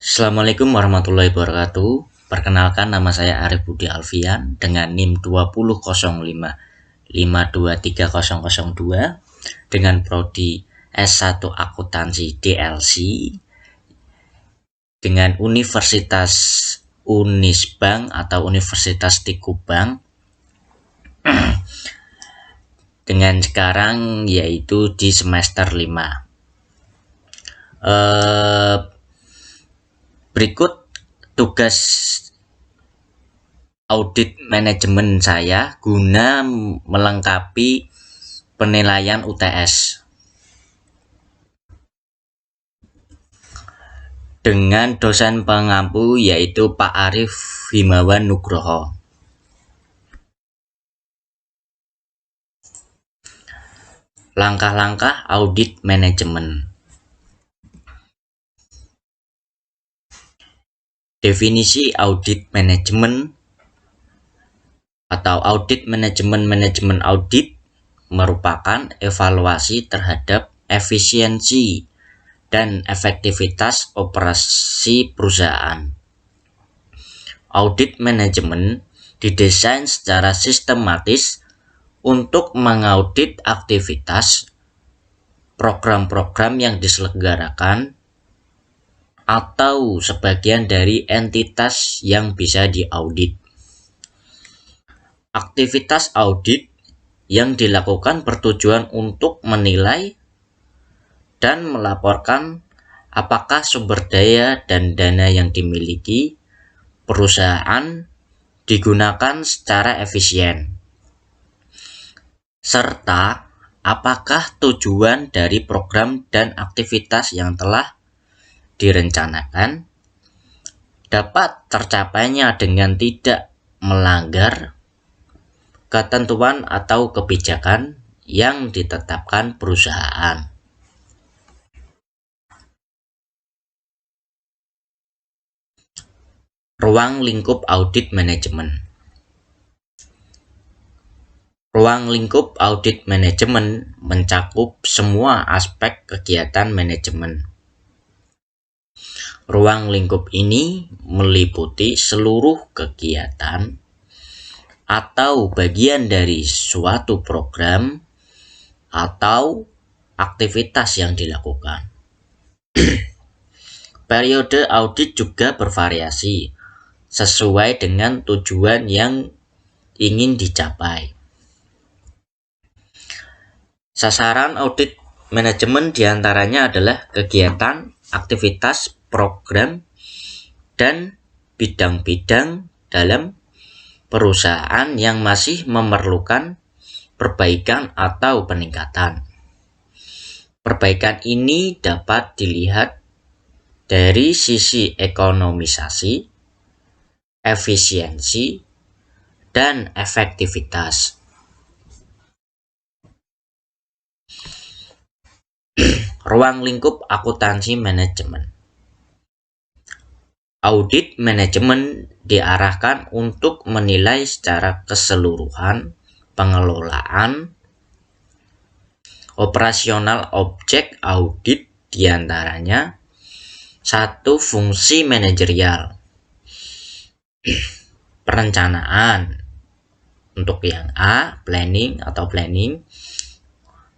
Assalamualaikum warahmatullahi wabarakatuh. Perkenalkan, nama saya Arif Budi Alfian dengan NIM 200505230002 dengan prodi S1 Akuntansi DLC dengan Universitas Unisbank atau Universitas Tikubang dengan sekarang yaitu di semester 5. Berikut tugas audit manajemen saya guna melengkapi penilaian UTS dengan dosen pengampu yaitu Pak Arif Himawan Nugroho. Langkah-langkah audit manajemen. Definisi audit manajemen atau audit manajemen audit merupakan evaluasi terhadap efisiensi dan efektivitas operasi perusahaan. Audit manajemen didesain secara sistematis untuk mengaudit aktivitas program-program yang diselenggarakan atau sebagian dari entitas yang bisa diaudit. Aktivitas audit yang dilakukan bertujuan untuk menilai dan melaporkan apakah sumber daya dan dana yang dimiliki perusahaan digunakan secara efisien, serta apakah tujuan dari program dan aktivitas yang telah direncanakan dapat tercapainya dengan tidak melanggar ketentuan atau kebijakan yang ditetapkan perusahaan. Ruang lingkup audit manajemen. Ruang lingkup audit manajemen mencakup semua aspek kegiatan manajemen. Ruang lingkup ini meliputi seluruh kegiatan atau bagian dari suatu program atau aktivitas yang dilakukan. Periode audit juga bervariasi sesuai dengan tujuan yang ingin dicapai. Sasaran audit manajemen diantaranya adalah kegiatan, aktivitas, program, dan bidang-bidang dalam perusahaan yang masih memerlukan perbaikan atau peningkatan. Perbaikan ini dapat dilihat dari sisi ekonomisasi, efisiensi, dan efektivitas. Ruang lingkup akuntansi manajemen. Audit manajemen diarahkan untuk menilai secara keseluruhan pengelolaan operasional objek audit, diantaranya 1. Fungsi manajerial, perencanaan untuk yang A, planning,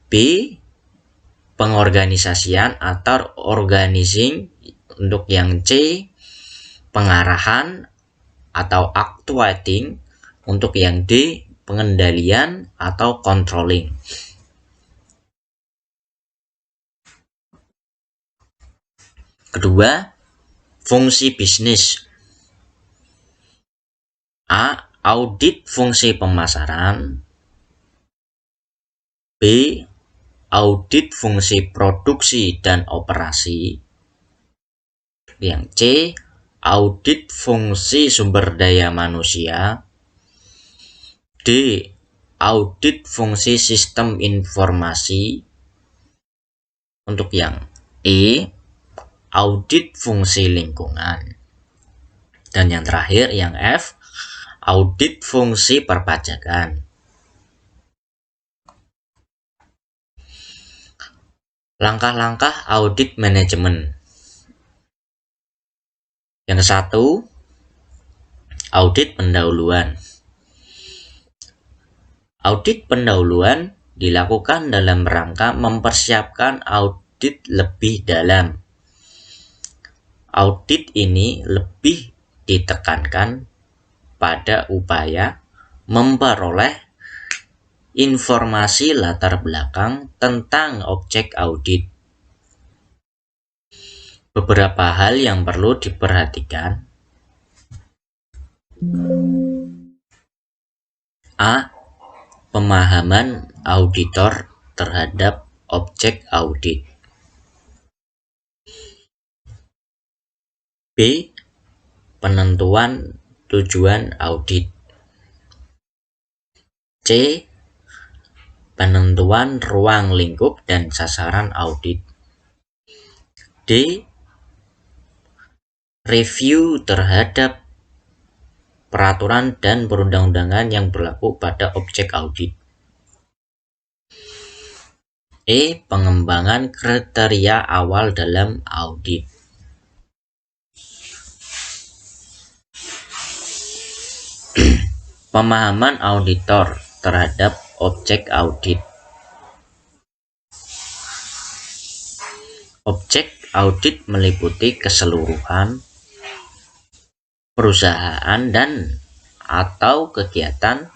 B, pengorganisasian atau organizing untuk yang C, pengarahan atau actuating untuk yang D, pengendalian atau controlling. Kedua, fungsi bisnis. A. Audit fungsi pemasaran. B. Audit fungsi produksi dan operasi. Yang C. Audit fungsi sumber daya manusia. D. Audit fungsi sistem informasi. Untuk yang E. Audit fungsi lingkungan. Dan yang terakhir, yang F. Audit fungsi perpajakan. Langkah-langkah audit manajemen. Yang satu, audit pendahuluan. Audit pendahuluan dilakukan dalam rangka mempersiapkan audit lebih dalam. Audit ini lebih ditekankan pada upaya memperoleh informasi latar belakang tentang objek audit. Beberapa hal yang perlu diperhatikan. A. Pemahaman auditor terhadap objek audit. B. Penentuan tujuan audit. C. Penentuan ruang lingkup dan sasaran audit. D. Review terhadap peraturan dan perundang-undangan yang berlaku pada objek audit. E. Pengembangan kriteria awal dalam audit. Pemahaman auditor terhadap objek audit. Objek audit meliputi keseluruhan perusahaan dan atau kegiatan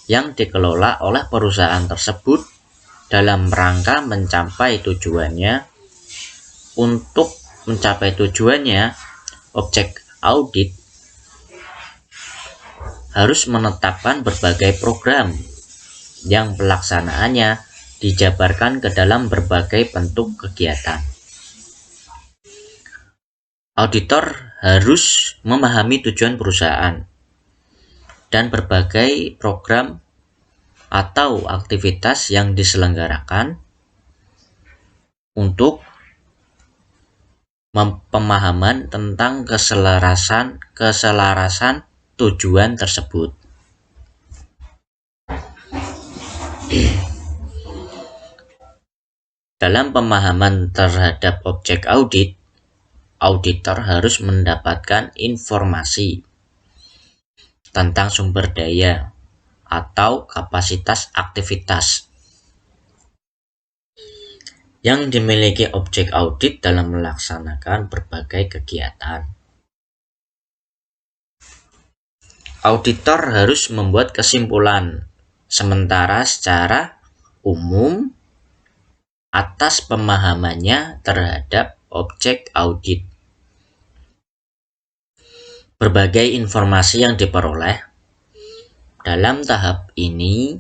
yang dikelola oleh perusahaan tersebut dalam rangka mencapai tujuannya. Untuk mencapai tujuannya, objek audit harus menetapkan berbagai program yang pelaksanaannya dijabarkan ke dalam berbagai bentuk kegiatan. Auditor harus memahami tujuan perusahaan dan berbagai program atau aktivitas yang diselenggarakan untuk pemahaman tentang keselarasan tujuan tersebut. Dalam pemahaman terhadap objek audit, auditor harus mendapatkan informasi tentang sumber daya atau kapasitas aktivitas yang dimiliki objek audit dalam melaksanakan berbagai kegiatan. Auditor harus membuat kesimpulan sementara secara umum atas pemahamannya terhadap objek audit. Berbagai informasi yang diperoleh dalam tahap ini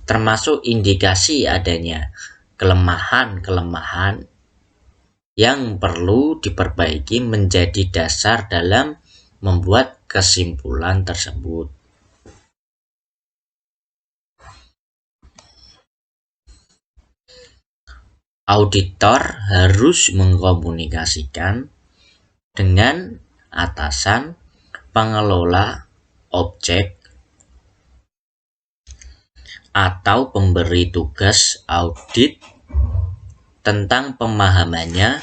termasuk indikasi adanya kelemahan-kelemahan yang perlu diperbaiki menjadi dasar dalam membuat kesimpulan tersebut. Auditor harus mengkomunikasikan dengan atasan pengelola objek atau pemberi tugas audit tentang pemahamannya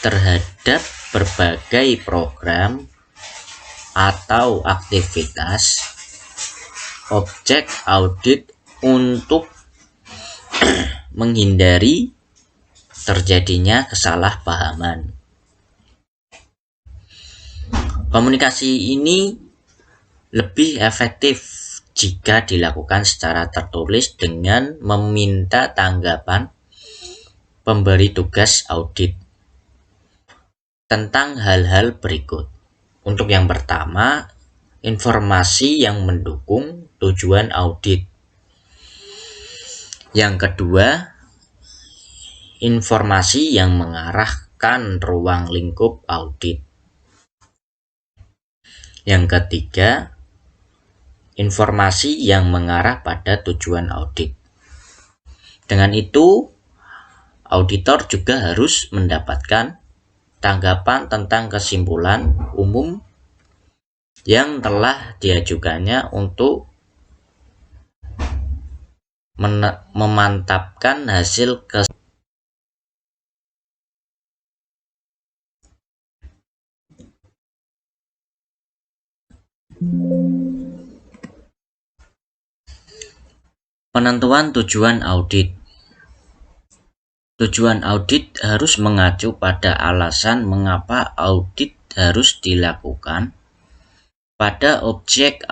terhadap berbagai program atau aktivitas objek audit untuk menghindari terjadinya kesalahpahaman. Komunikasi ini lebih efektif jika dilakukan secara tertulis dengan meminta tanggapan pemberi tugas audit tentang hal-hal berikut. Untuk yang pertama, informasi yang mendukung tujuan audit. Yang kedua, informasi yang mengarahkan ruang lingkup audit. Yang ketiga, informasi yang mengarah pada tujuan audit. Dengan itu, auditor juga harus mendapatkan tanggapan tentang kesimpulan umum yang telah diajukannya untuk memantapkan hasil Penentuan tujuan audit. Tujuan audit harus mengacu pada alasan mengapa audit harus dilakukan, pada objek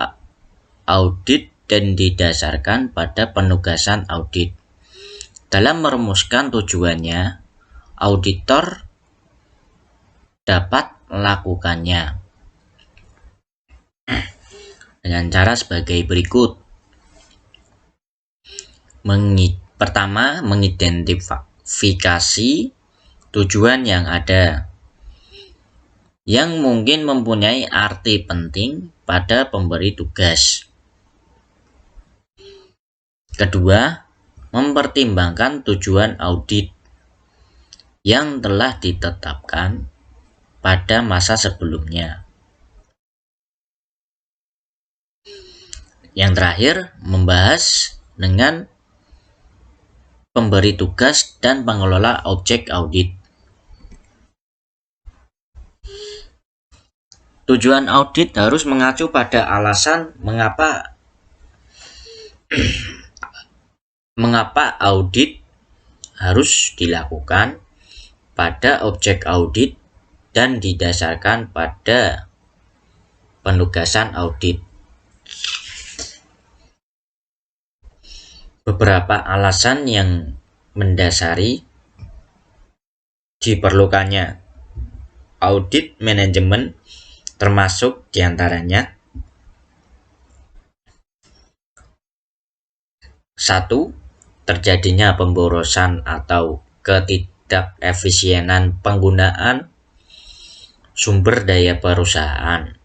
audit, dan didasarkan pada penugasan audit. Dalam merumuskan tujuannya, auditor dapat melakukannya dengan cara sebagai berikut. Pertama, mengidentifikasi tujuan yang ada yang mungkin mempunyai arti penting pada pemberi tugas. Kedua, mempertimbangkan tujuan audit yang telah ditetapkan pada masa sebelumnya. Yang terakhir, membahas dengan pemberi tugas dan pengelola objek audit. Tujuan audit harus mengacu pada alasan mengapa audit harus dilakukan, pada objek audit, dan didasarkan pada penugasan audit. Beberapa alasan yang mendasari diperlukannya audit manajemen termasuk diantaranya: 1. Terjadinya pemborosan atau ketidakefisienan penggunaan sumber daya perusahaan.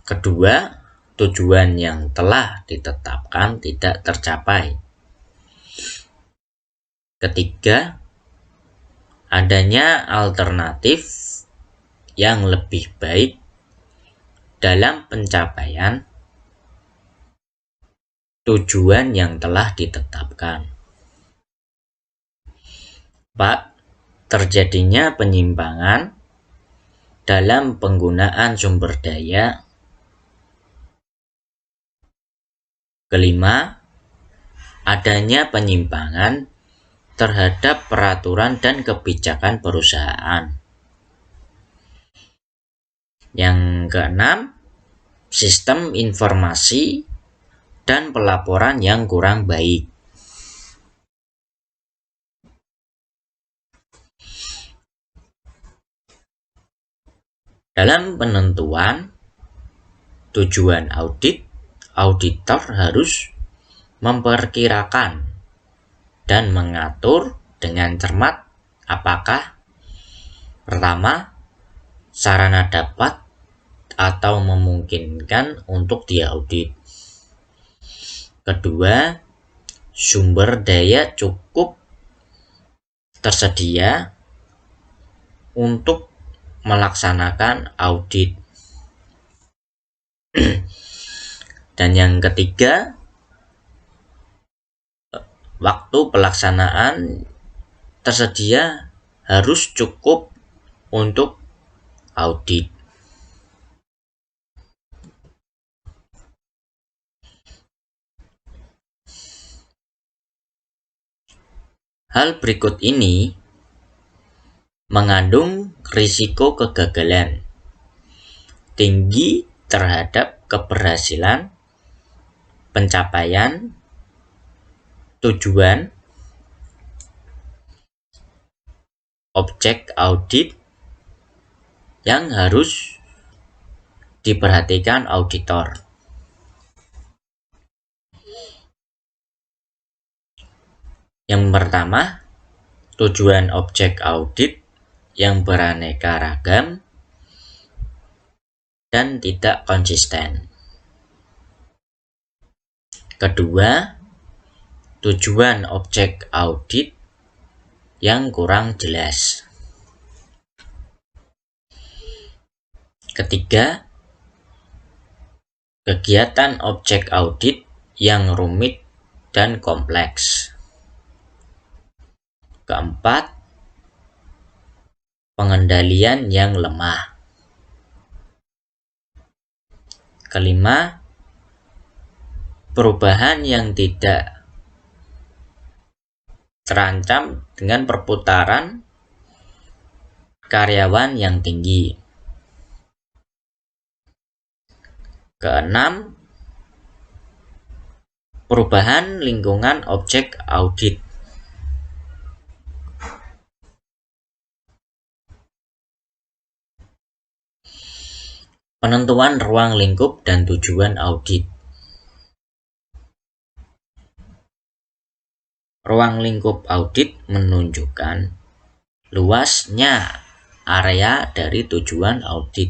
Kedua, tujuan yang telah ditetapkan tidak tercapai. Ketiga, adanya alternatif yang lebih baik dalam pencapaian tujuan yang telah ditetapkan. 4. Terjadinya penyimpangan dalam penggunaan sumber daya. Kelima, adanya penyimpangan terhadap peraturan dan kebijakan perusahaan. Yang keenam, sistem informasi dan pelaporan yang kurang baik. Dalam penentuan tujuan audit, auditor harus memperkirakan dan mengatur dengan cermat apakah pertama, sarana dapat atau memungkinkan untuk diaudit. Kedua, sumber daya cukup tersedia untuk melaksanakan audit. Dan yang ketiga, waktu pelaksanaan tersedia harus cukup untuk audit. Hal berikut ini mengandung risiko kegagalan tinggi terhadap keberhasilan pencapaian tujuan objek audit yang harus diperhatikan auditor. Yang pertama, tujuan objek audit yang beraneka ragam dan tidak konsisten. Kedua, tujuan objek audit yang kurang jelas. Ketiga, kegiatan objek audit yang rumit dan kompleks. Keempat, pengendalian yang lemah. Kelima, perubahan yang tidak terancam dengan perputaran karyawan yang tinggi. Keenam, perubahan lingkungan objek audit. Penentuan ruang lingkup dan tujuan audit. Ruang lingkup audit menunjukkan luasnya area dari tujuan audit.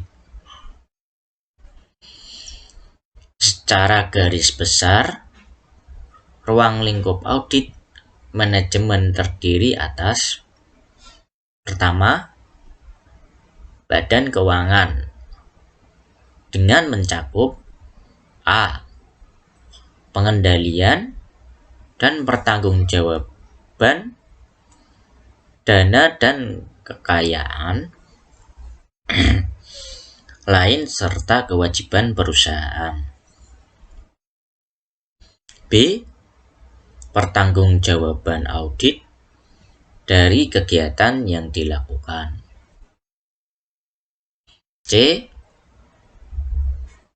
Secara garis besar, ruang lingkup audit manajemen terdiri atas: pertama, badan keuangan dengan mencakup A. Pengendalian dan pertanggungjawaban dana dan kekayaan lain serta kewajiban perusahaan. B. Pertanggungjawaban audit dari kegiatan yang dilakukan. C.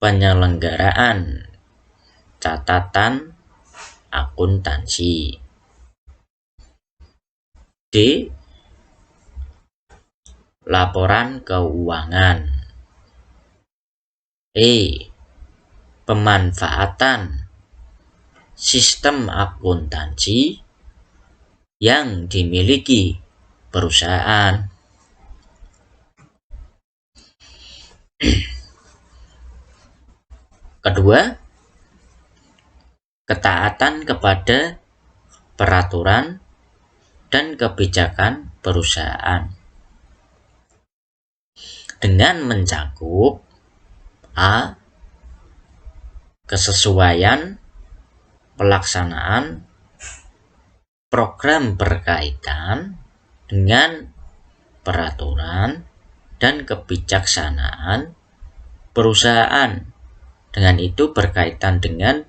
Penyelenggaraan catatan akuntansi. D. Laporan keuangan. E. Pemanfaatan sistem akuntansi yang dimiliki perusahaan. Kedua, ketaatan kepada peraturan dan kebijakan perusahaan dengan mencakup A. Kesesuaian pelaksanaan program berkaitan dengan peraturan dan kebijaksanaan perusahaan, dengan itu berkaitan dengan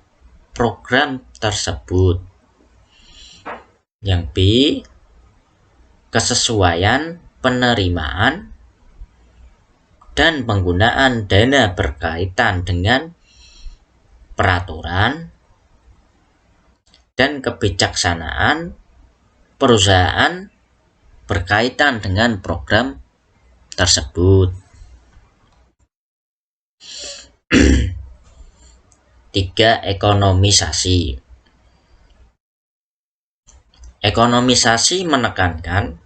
program tersebut. Yang B. Kesesuaian penerimaan dan penggunaan dana berkaitan dengan peraturan dan kebijaksanaan perusahaan berkaitan dengan program tersebut. 3. Ekonomisasi. Ekonomisasi menekankan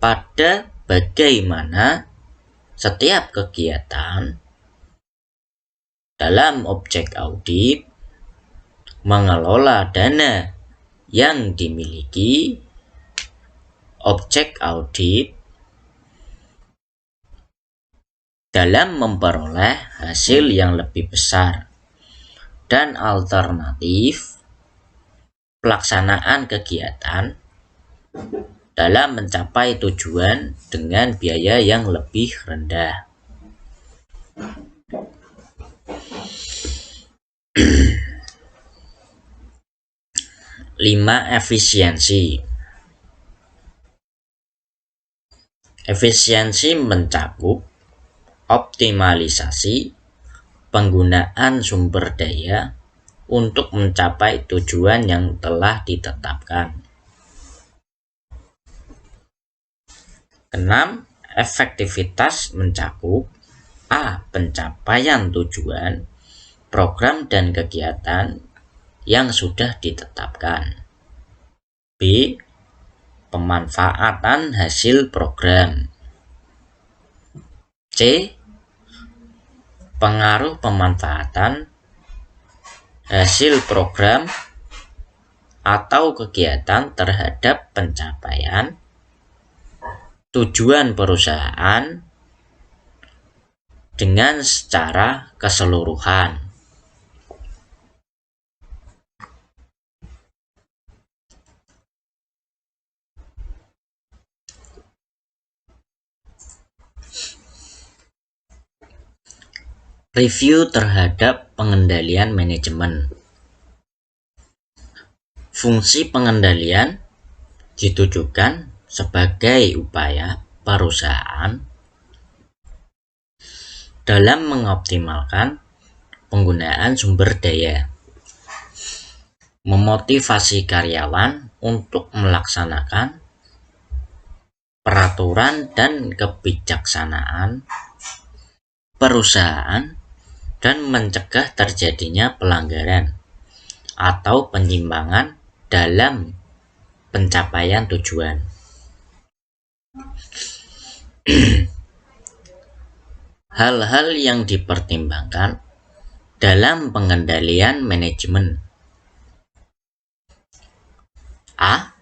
pada bagaimana setiap kegiatan dalam objek audit mengelola dana yang dimiliki objek audit dalam memperoleh hasil yang lebih besar dan alternatif pelaksanaan kegiatan dalam mencapai tujuan dengan biaya yang lebih rendah. 5. Efisiensi. Efisiensi mencakup optimalisasi penggunaan sumber daya untuk mencapai tujuan yang telah ditetapkan. 6. Efektivitas mencakup A. Pencapaian tujuan program dan kegiatan yang sudah ditetapkan. B. Pemanfaatan hasil program. C. Pengaruh pemanfaatan hasil program atau kegiatan terhadap pencapaian tujuan perusahaan dengan secara keseluruhan. Review terhadap pengendalian manajemen. Fungsi pengendalian ditujukan sebagai upaya perusahaan dalam mengoptimalkan penggunaan sumber daya, memotivasi karyawan untuk melaksanakan peraturan dan kebijaksanaan perusahaan, dan mencegah terjadinya pelanggaran atau penyimpangan dalam pencapaian tujuan. Hal-hal yang dipertimbangkan dalam pengendalian manajemen. A.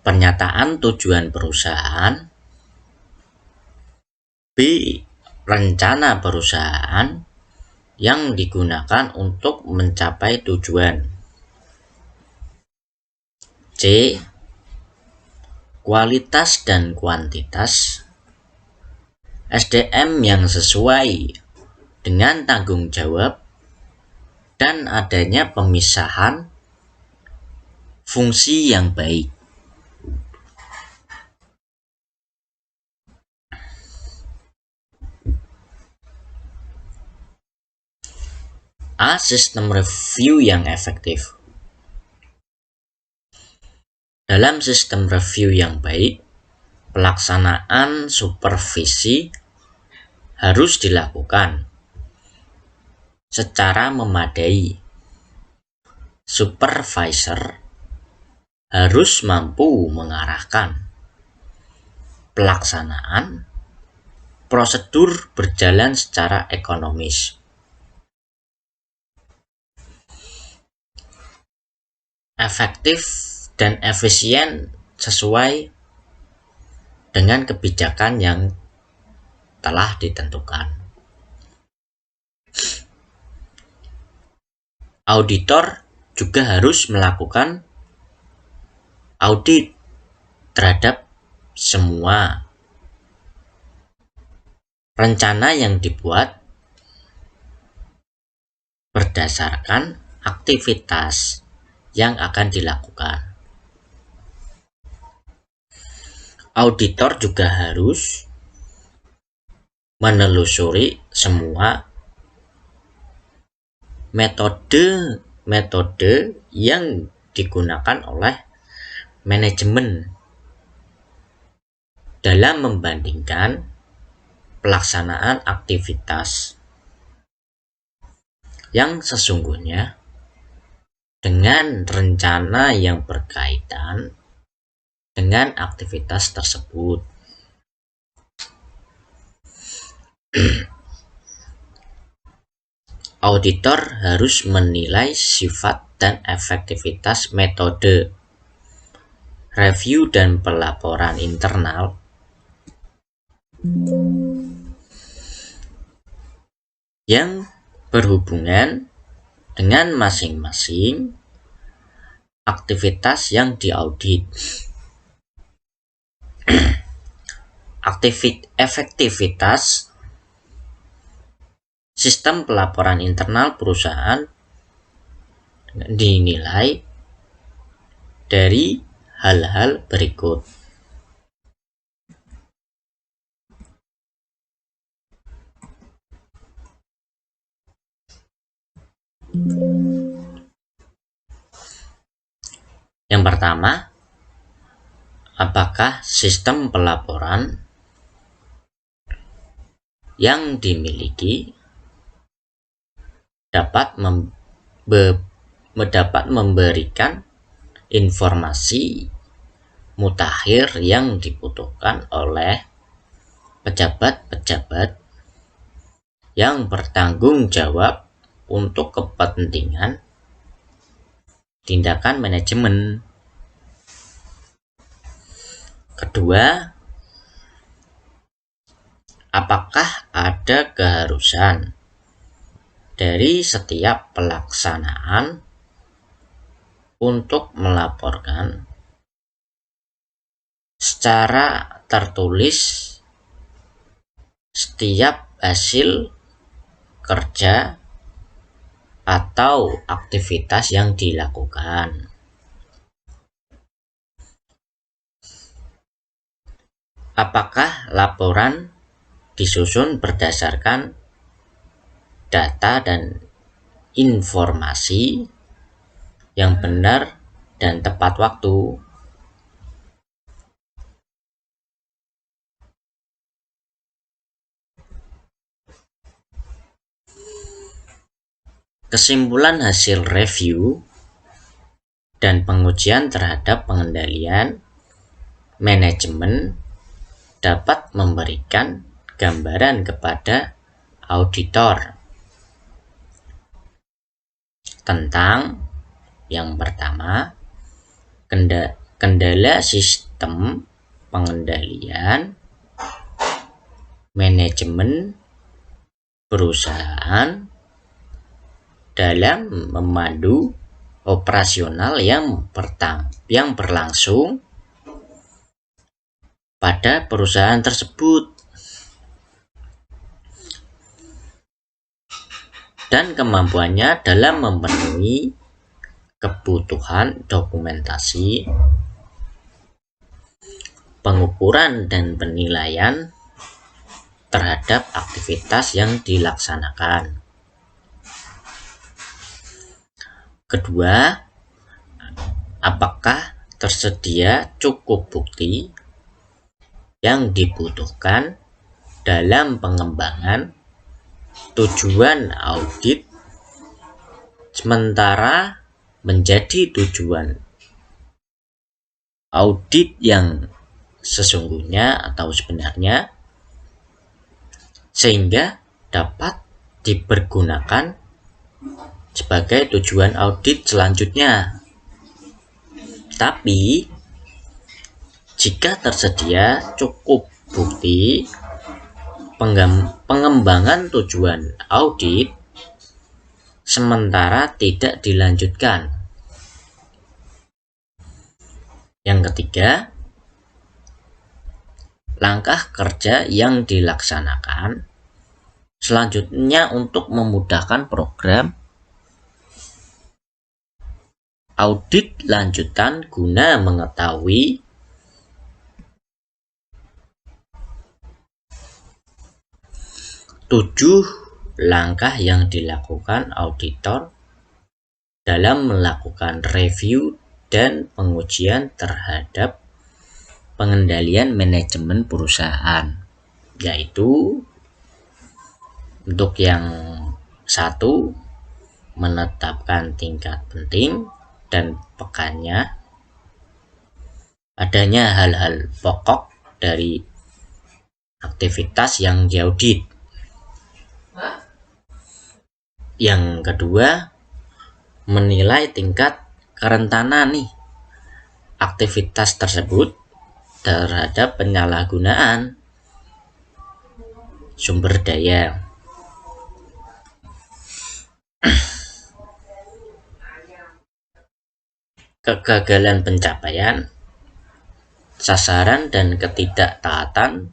Pernyataan tujuan perusahaan. B. Rencana perusahaan yang digunakan untuk mencapai tujuan. C. Kualitas dan kuantitas SDM yang sesuai dengan tanggung jawab dan adanya pemisahan fungsi yang baik. A. Sistem review yang efektif. Dalam sistem review yang baik, pelaksanaan supervisi harus dilakukan secara memadai. Supervisor harus mampu mengarahkan pelaksanaan prosedur berjalan secara ekonomis, efektif, dan efisien sesuai dengan kebijakan yang telah ditentukan. Auditor juga harus melakukan audit terhadap semua rencana yang dibuat berdasarkan aktivitas yang akan dilakukan. Auditor juga harus menelusuri semua metode yang digunakan oleh manajemen dalam membandingkan pelaksanaan aktivitas yang sesungguhnya dengan rencana yang berkaitan dengan aktivitas tersebut. Auditor harus menilai sifat dan efektivitas metode review dan pelaporan internal yang berhubungan dengan masing-masing aktivitas yang diaudit. Efektivitas sistem pelaporan internal perusahaan dinilai dari hal-hal berikut. Yang pertama, apakah sistem pelaporan yang dimiliki dapat memberikan informasi mutakhir yang dibutuhkan oleh pejabat-pejabat yang bertanggung jawab untuk kepentingan tindakan manajemen. Kedua, apakah ada keharusan dari setiap pelaksanaan untuk melaporkan secara tertulis setiap hasil kerja atau aktivitas yang dilakukan. Apakah laporan disusun berdasarkan data dan informasi yang benar dan tepat waktu? Kesimpulan hasil review dan pengujian terhadap pengendalian manajemen dapat memberikan gambaran kepada auditor tentang yang pertama, kendala sistem pengendalian manajemen perusahaan dalam memandu operasional yang berlangsung pada perusahaan tersebut, dan kemampuannya dalam memenuhi kebutuhan dokumentasi, pengukuran dan penilaian terhadap aktivitas yang dilaksanakan. Kedua, apakah tersedia cukup bukti yang dibutuhkan dalam pengembangan tujuan audit, sementara menjadi tujuan audit yang sesungguhnya atau sebenarnya, sehingga dapat dipergunakan sebagai tujuan audit selanjutnya. Tapi jika tersedia cukup bukti pengembangan tujuan audit sementara tidak dilanjutkan. Yang ketiga, langkah kerja yang dilaksanakan selanjutnya untuk memudahkan program audit lanjutan guna mengetahui tujuh langkah yang dilakukan auditor dalam melakukan review dan pengujian terhadap pengendalian manajemen perusahaan, yaitu untuk yang satu, menetapkan tingkat penting dan pekannya, adanya hal-hal pokok dari aktivitas yang diaudit. Yang kedua, menilai tingkat kerentanan aktivitas tersebut terhadap penyalahgunaan sumber daya. Kegagalan pencapaian sasaran dan ketidaktaatan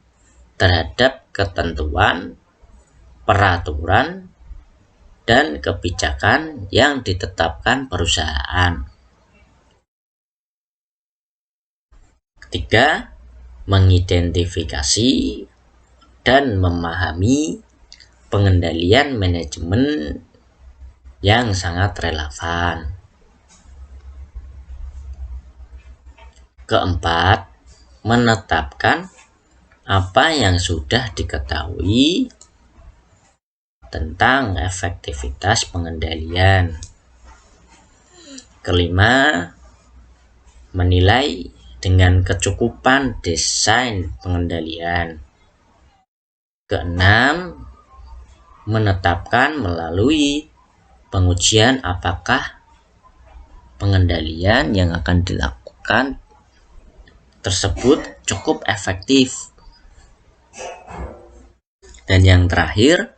terhadap ketentuan, peraturan, dan kebijakan yang ditetapkan perusahaan. Ketiga, mengidentifikasi dan memahami pengendalian manajemen yang sangat relevan. Keempat, menetapkan apa yang sudah diketahui tentang efektivitas pengendalian. Kelima, menilai dengan kecukupan desain pengendalian. Keenam, menetapkan melalui pengujian apakah pengendalian yang akan dilakukan tersebut cukup efektif. Dan yang terakhir,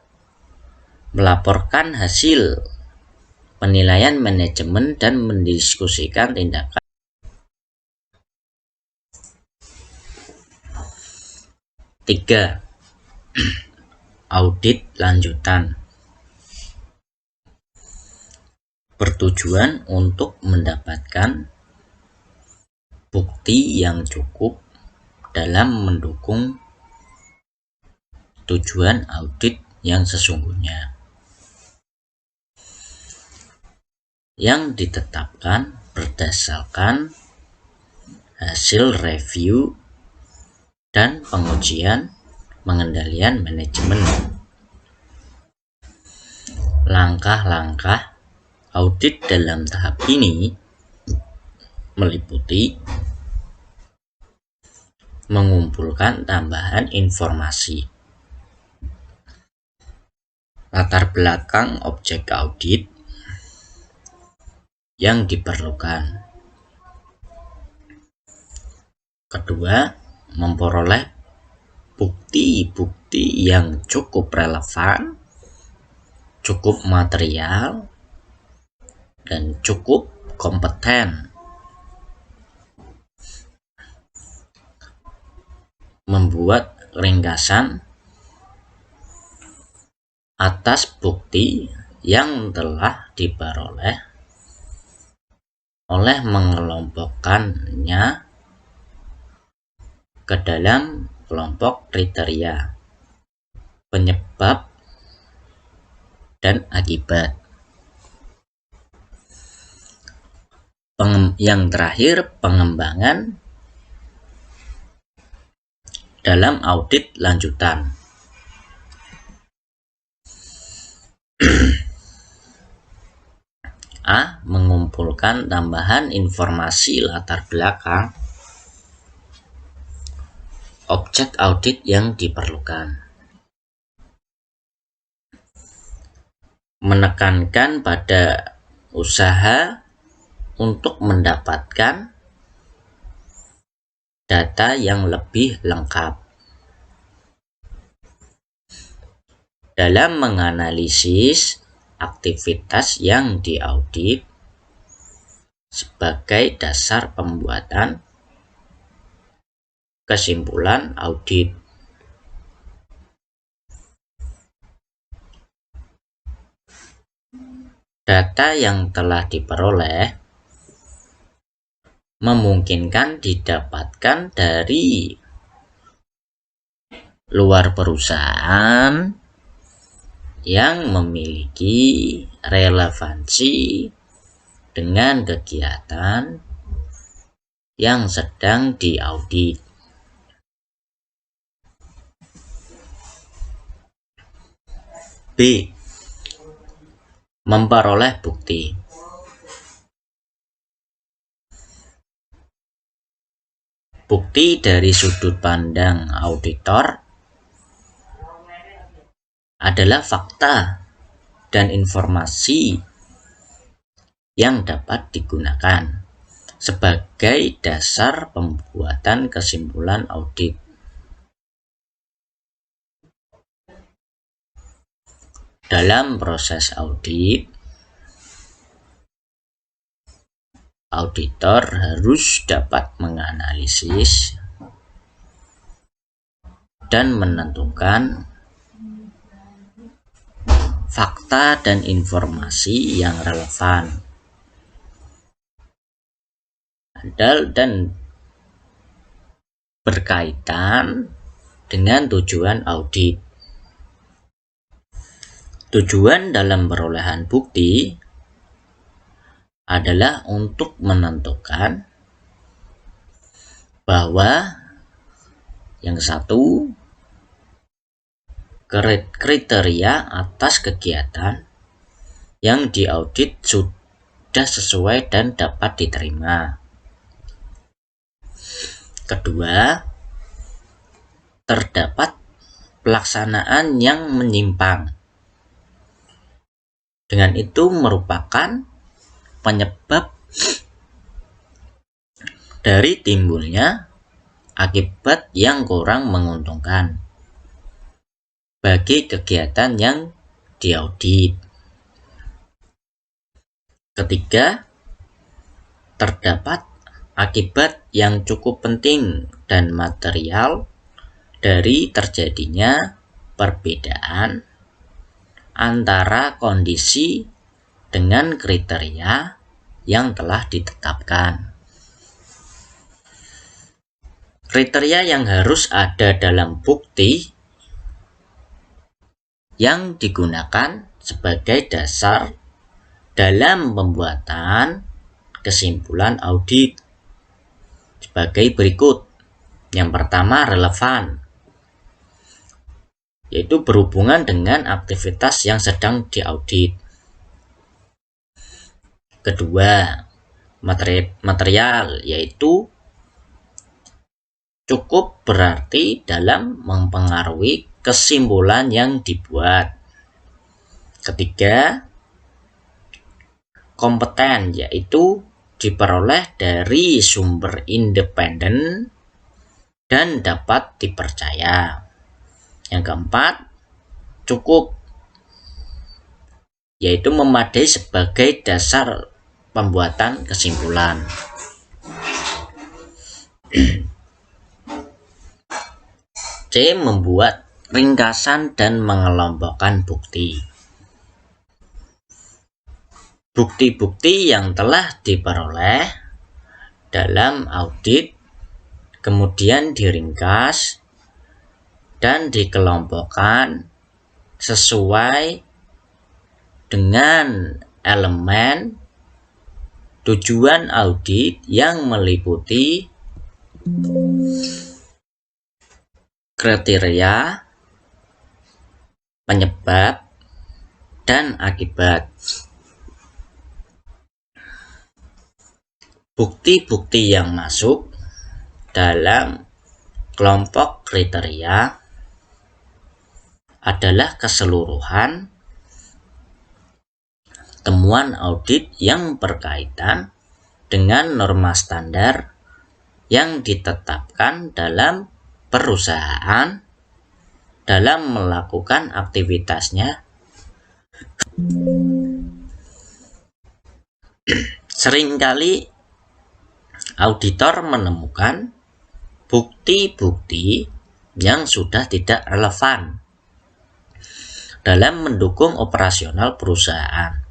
melaporkan hasil penilaian manajemen dan mendiskusikan tindakan. Tiga, audit lanjutan. bertujuan untuk mendapatkan bukti yang cukup dalam mendukung tujuan audit yang sesungguhnya, yang ditetapkan berdasarkan hasil review dan pengujian pengendalian manajemen. Langkah-langkah audit dalam tahap ini meliputi mengumpulkan tambahan informasi, latar belakang objek audit yang diperlukan. Kedua, memperoleh bukti-bukti yang cukup relevan, cukup material, dan cukup kompeten. Membuat ringkasan atas bukti yang telah diperoleh oleh mengelompokkannya ke dalam kelompok kriteria, penyebab, dan akibat. Yang terakhir, pengembangan dalam audit lanjutan. A. Mengumpulkan tambahan informasi latar belakang objek audit yang diperlukan. Menekankan pada usaha untuk mendapatkan data yang lebih lengkap. Dalam menganalisis aktivitas yang diaudit sebagai dasar pembuatan kesimpulan audit. Data yang telah diperoleh memungkinkan didapatkan dari luar perusahaan yang memiliki relevansi dengan kegiatan yang sedang diaudit. B. Memperoleh bukti. Bukti dari sudut pandang auditor adalah fakta dan informasi yang dapat digunakan sebagai dasar pembuatan kesimpulan audit. Dalam proses audit, auditor harus dapat menganalisis dan menentukan fakta dan informasi yang relevan dan berkaitan dengan tujuan audit. Tujuan dalam perolehan bukti adalah untuk menentukan bahwa yang satu, kriteria atas kegiatan yang diaudit sudah sesuai dan dapat diterima. Kedua, terdapat pelaksanaan yang menyimpang. Dengan itu merupakan penyebab dari timbulnya akibat yang kurang menguntungkan bagi kegiatan yang diaudit. Ketiga, terdapat akibat yang cukup penting dan material dari terjadinya perbedaan antara kondisi dengan kriteria yang telah ditetapkan. Kriteria yang harus ada dalam bukti yang digunakan sebagai dasar dalam pembuatan kesimpulan audit sebagai berikut. Yang pertama, relevan, yaitu berhubungan dengan aktivitas yang sedang diaudit. Kedua, material, yaitu cukup berarti dalam mempengaruhi kesimpulan yang dibuat. Ketiga, kompeten, yaitu diperoleh dari sumber independen dan dapat dipercaya. Yang keempat, cukup, yaitu memadai sebagai dasar pembuatan kesimpulan. C. Membuat ringkasan dan mengelompokkan bukti. Bukti-bukti yang telah diperoleh dalam audit kemudian diringkas dan dikelompokkan sesuai dengan elemen tujuan audit yang meliputi kriteria, penyebab, dan akibat. Bukti-bukti yang masuk dalam kelompok kriteria adalah keseluruhan temuan audit yang berkaitan dengan norma standar yang ditetapkan dalam perusahaan dalam melakukan aktivitasnya. Seringkali auditor menemukan bukti-bukti yang sudah tidak relevan dalam mendukung operasional perusahaan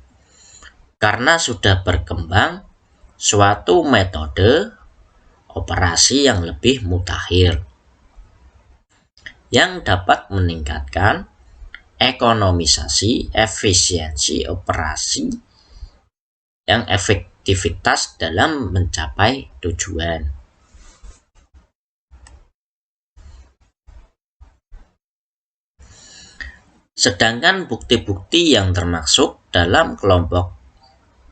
karena sudah berkembang suatu metode operasi yang lebih mutakhir yang dapat meningkatkan ekonomisasi, efisiensi operasi, yang efektivitas dalam mencapai tujuan. Sedangkan bukti-bukti yang termasuk dalam kelompok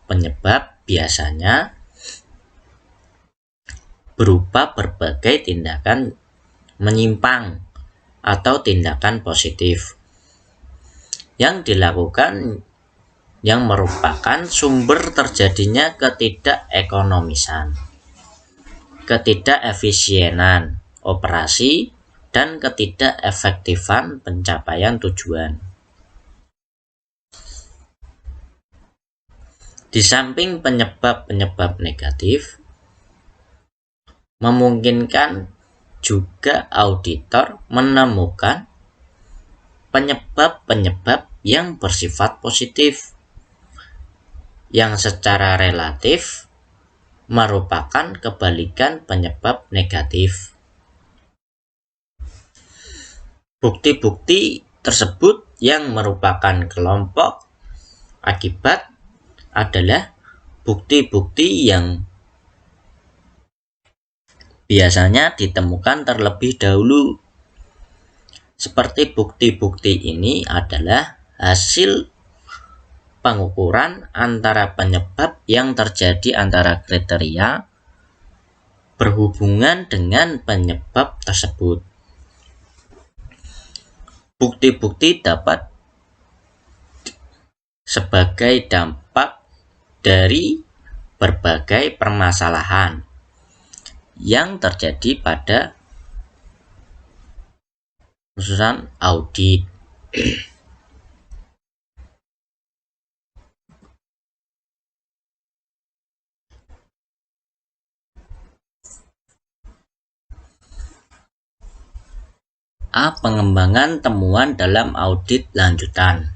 penyebab biasanya berupa berbagai tindakan menyimpang atau tindakan positif yang dilakukan yang merupakan sumber terjadinya ketidakekonomisan, ketidakefisienan operasi, dan ketidakefektifan pencapaian tujuan. Di samping penyebab-penyebab negatif, memungkinkan juga auditor menemukan penyebab-penyebab yang bersifat positif, yang secara relatif merupakan kebalikan penyebab negatif. Bukti-bukti tersebut yang merupakan kelompok akibat adalah bukti-bukti yang biasanya ditemukan terlebih dahulu. Seperti bukti-bukti ini adalah hasil pengukuran antara penyebab yang terjadi antara kriteria berhubungan dengan penyebab tersebut. Bukti-bukti dapat sebagai dampak dari berbagai permasalahan yang terjadi pada urusan audit. A. Pengembangan temuan dalam audit lanjutan.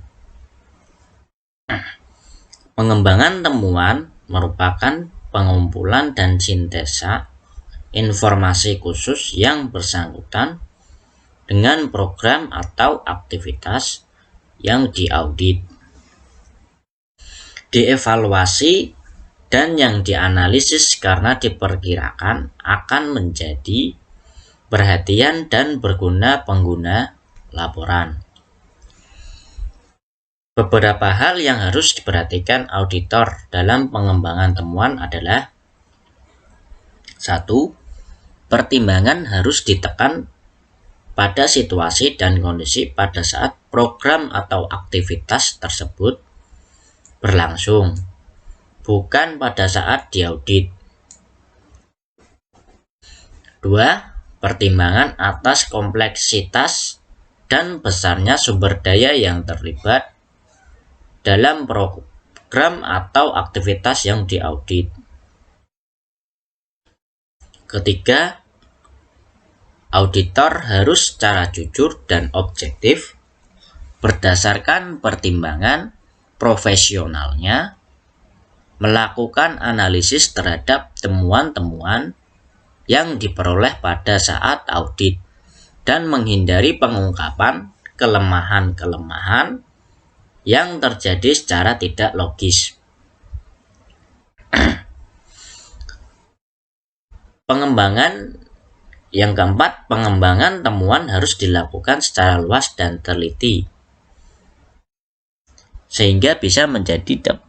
Pengembangan temuan merupakan pengumpulan dan sintesa informasi khusus yang bersangkutan dengan program atau aktivitas yang diaudit, dievaluasi, dan yang dianalisis karena diperkirakan akan menjadi perhatian dan berguna pengguna laporan. Beberapa hal yang harus diperhatikan auditor dalam pengembangan temuan adalah: 1. Pertimbangan harus ditekan pada situasi dan kondisi pada saat program atau aktivitas tersebut berlangsung, bukan pada saat diaudit. 2. Pertimbangan atas kompleksitas dan besarnya sumber daya yang terlibat dalam program atau aktivitas yang diaudit. Ketiga, auditor harus secara jujur dan objektif berdasarkan pertimbangan profesionalnya melakukan analisis terhadap temuan-temuan yang diperoleh pada saat audit dan menghindari pengungkapan kelemahan-kelemahan yang terjadi secara tidak logis. Yang keempat, pengembangan temuan harus dilakukan secara luas dan teliti, sehingga bisa menjadi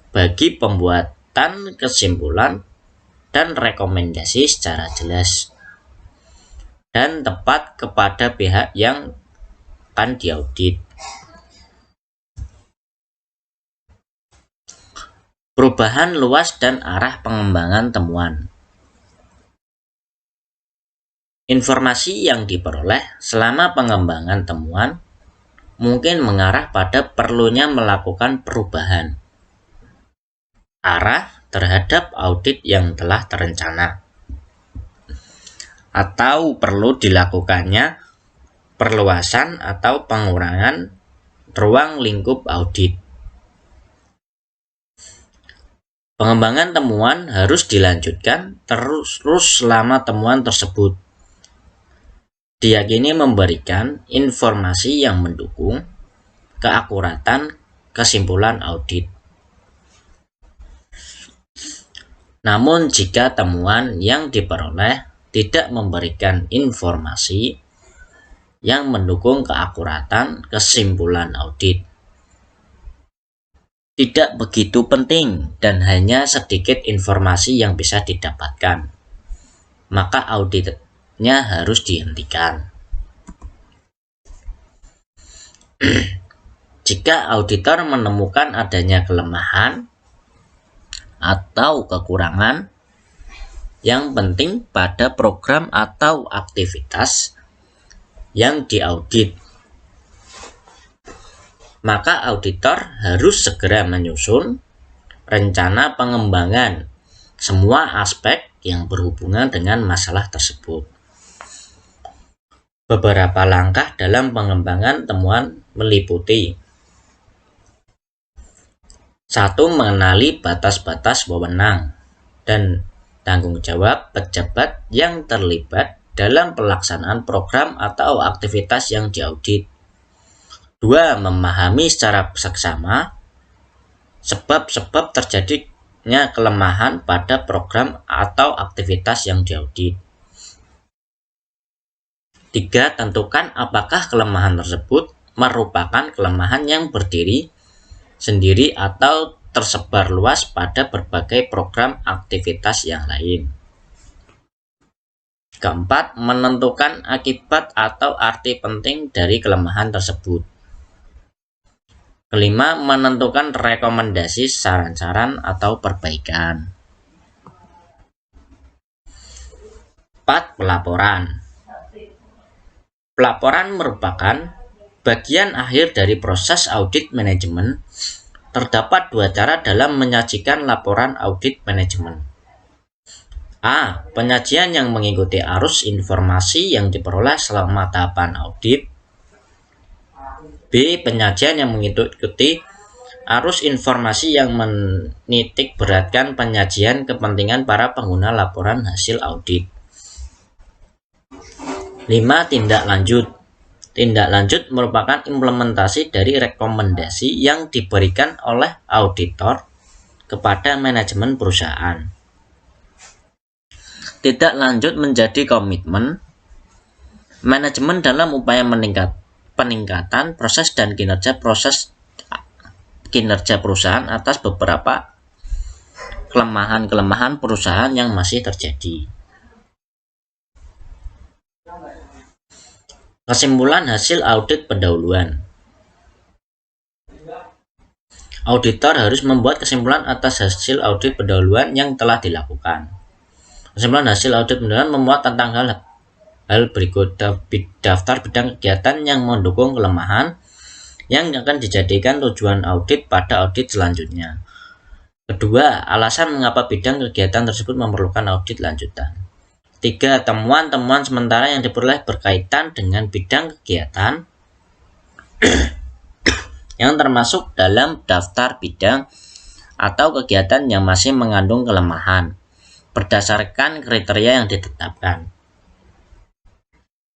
bagi pembuatan kesimpulan dan rekomendasi secara jelas dan tepat kepada pihak yang akan diaudit. Perubahan luas dan arah pengembangan temuan. Informasi yang diperoleh selama pengembangan temuan mungkin mengarah pada perlunya melakukan perubahan arah terhadap audit yang telah terencana, atau perlu dilakukannya perluasan atau pengurangan ruang lingkup audit. Pengembangan temuan harus dilanjutkan terus selama temuan tersebut diyakini memberikan informasi yang mendukung keakuratan kesimpulan audit. Namun jika temuan yang diperoleh tidak memberikan informasi yang mendukung keakuratan kesimpulan audit, tidak begitu penting dan hanya sedikit informasi yang bisa didapatkan, maka auditnya harus dihentikan. Jika auditor menemukan adanya kelemahan atau kekurangan yang penting pada program atau aktivitas yang diaudit, maka auditor harus segera menyusun rencana pengembangan semua aspek yang berhubungan dengan masalah tersebut. Beberapa langkah dalam pengembangan temuan meliputi: 1. Mengenali batas-batas wewenang dan tanggung jawab pejabat yang terlibat dalam pelaksanaan program atau aktivitas yang diaudit. 2. Memahami secara seksama sebab-sebab terjadinya kelemahan pada program atau aktivitas yang diaudit. 3. Tentukan apakah kelemahan tersebut merupakan kelemahan yang berdiri sendiri atau tersebar luas pada berbagai program aktivitas yang lain. Keempat, menentukan akibat atau arti penting dari kelemahan tersebut. Kelima, menentukan rekomendasi saran-saran atau perbaikan. 4. Pelaporan. Pelaporan merupakan bagian akhir dari proses audit manajemen. Terdapat dua cara dalam menyajikan laporan audit manajemen. A. Penyajian yang mengikuti arus informasi yang diperoleh selama tahapan audit. B. Penyajian yang mengikuti arus informasi yang menitik beratkan penyajian kepentingan para pengguna laporan hasil audit. 5. Tindak lanjut. Tindak lanjut merupakan implementasi dari rekomendasi yang diberikan oleh auditor kepada manajemen perusahaan. Tindak lanjut menjadi komitmen manajemen dalam upaya peningkatan proses dan kinerja perusahaan atas beberapa kelemahan perusahaan yang masih terjadi. Kesimpulan hasil audit pendahuluan. Auditor harus membuat kesimpulan atas hasil audit pendahuluan yang telah dilakukan. Kesimpulan hasil audit pendahuluan memuat tentang hal berikut: daftar bidang kegiatan yang mendukung kelemahan yang akan dijadikan tujuan audit pada audit selanjutnya. Kedua, alasan mengapa bidang kegiatan tersebut memerlukan audit lanjutan. 3. Temuan-temuan sementara yang diperoleh berkaitan dengan bidang kegiatan yang termasuk dalam daftar bidang atau kegiatan yang masih mengandung kelemahan berdasarkan kriteria yang ditetapkan.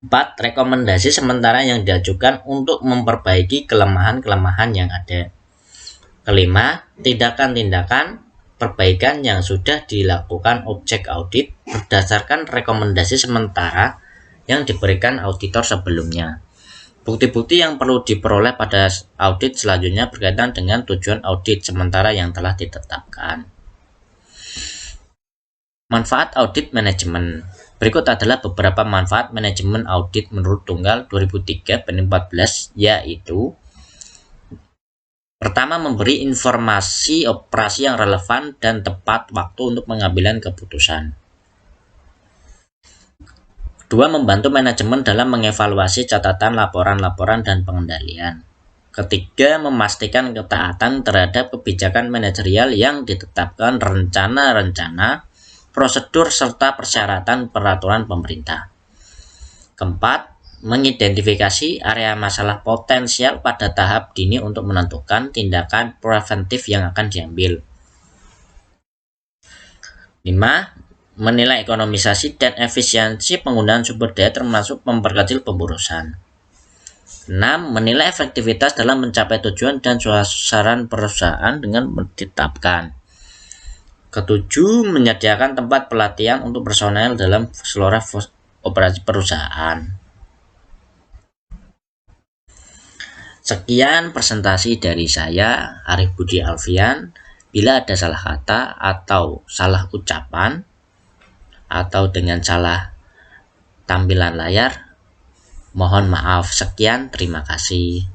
4. Rekomendasi sementara yang diajukan untuk memperbaiki kelemahan-kelemahan yang ada. Kelima, tindakan-tindakan perbaikan yang sudah dilakukan objek audit berdasarkan rekomendasi sementara yang diberikan auditor sebelumnya. Bukti-bukti yang perlu diperoleh pada audit selanjutnya berkaitan dengan tujuan audit sementara yang telah ditetapkan. Manfaat audit manajemen. Berikut adalah beberapa manfaat manajemen audit menurut Tunggal 2003/14, yaitu: pertama, memberi informasi operasi yang relevan dan tepat waktu untuk pengambilan keputusan. Kedua, membantu manajemen dalam mengevaluasi catatan laporan-laporan dan pengendalian. Ketiga, memastikan ketaatan terhadap kebijakan manajerial yang ditetapkan, rencana-rencana, prosedur, serta persyaratan peraturan pemerintah. Keempat, mengidentifikasi area masalah potensial pada tahap dini untuk menentukan tindakan preventif yang akan diambil. 5. Menilai ekonomisasi dan efisiensi penggunaan sumber daya termasuk memperkecil pemborosan. 6. Menilai efektivitas dalam mencapai tujuan dan sasaran perusahaan dengan ditetapkan. Ketujuh, menyediakan tempat pelatihan untuk personel dalam seluruh operasi perusahaan. Sekian presentasi dari saya, Arif Budi Alfian. Bila ada salah kata atau salah ucapan atau dengan salah tampilan layar, mohon maaf. Sekian, terima kasih.